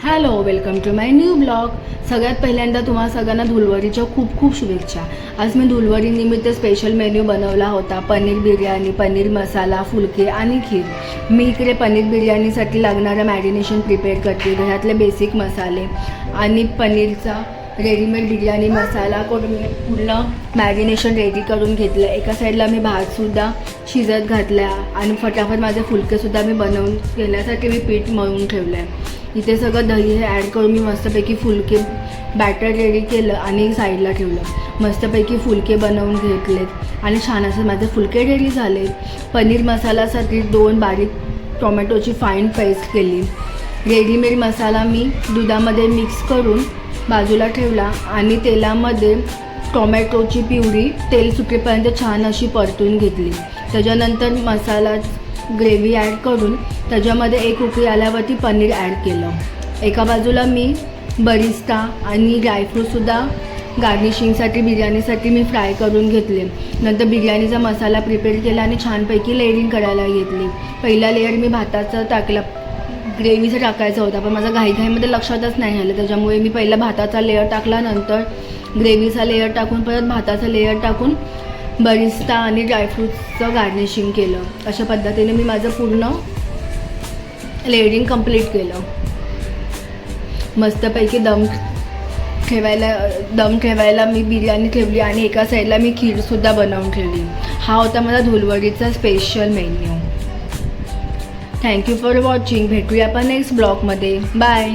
Hello, welcome to my new blog. सगळ्यात पहिल्यांदा तुम्हाला सगळ्यांना धुलवडीच्या खूप खूप शुभेच्छा. आज मी धुलवडी निमित्त स्पेशल मेन्यू बनवला होता. पनीर बिर्याणी, पनीर मसाला, फुलके आणि खीर. मी इकडे पनीर बिर्याणीसाठी लागणारं मॅरिनेशन प्रिपेअर करते. घरातले बेसिक मसाले आणि पनीरचा रेडीमेड बिर्याणी मसाला करून मी पूर्ण मॅरिनेशन रेडी करून घेतलं. एका साईडला मी भातसुद्धा शिजत घातला आणि फटाफट माझे फुलकेसुद्धा मी बनवून घेण्यासाठी मी पीठ मळून ठेवलं आहे. इथे सगळं दही हे ॲड करून मी मस्तपैकी फुलके बॅटर रेडी केलं आणि साईडला ठेवलं. मस्तपैकी फुलके बनवून घेतलेत आणि छान असे माझे फुलके रेडी झाले. पनीर मसाल्यासाठी 2 बारीक टोमॅटोची फाईन पेस्ट केली. रेडीमेड मसाला मी दुधामध्ये मिक्स करून बाजूला ठेवला आणि तेलामध्ये टोमॅटोची प्युरी तेल सुटेपर्यंत छान अशी परतून घेतली. त्याच्यानंतर मसाला ग्रेव्ही ॲड करून त्याच्यामध्ये एक उकळी आल्यावरती पनीर ॲड केलं. एका बाजूला मी बरिस्ता आणि ड्रायफ्रूटसुद्धा गार्निशिंगसाठी बिर्याणीसाठी मी फ्राय करून घेतले. नंतर बिर्याणीचा मसाला प्रिपेअर केला आणि छानपैकी लेअरिंग करायला घेतली. पहिला लेअर मी भाताचा टाकला, ग्रेव्हीचा टाकायचा होता पण माझा घाईघाईमध्ये लक्षातच नाही आलं. त्याच्यामुळे मी पहिला भाताचा लेअर टाकला, नंतर ग्रेव्हीचा लेअर टाकून परत भाताचा लेअर टाकून बरिस्ता आणि ड्रायफ्रूट्सचं गार्निशिंग केलं. अशा पद्धतीने मी माझं पूर्ण लेअरिंग कंप्लीट केलं. मस्तपैकी दम ठेवायला मी बिर्याणी ठेवली आणि एका साईडला मी खीरसुद्धा बनवून ठेवली. हा होता माझा धुलवडीचा special menu. Thank you for watching. भेटूया आपण नेक्स्ट ब्लॉगमध्ये. बाय.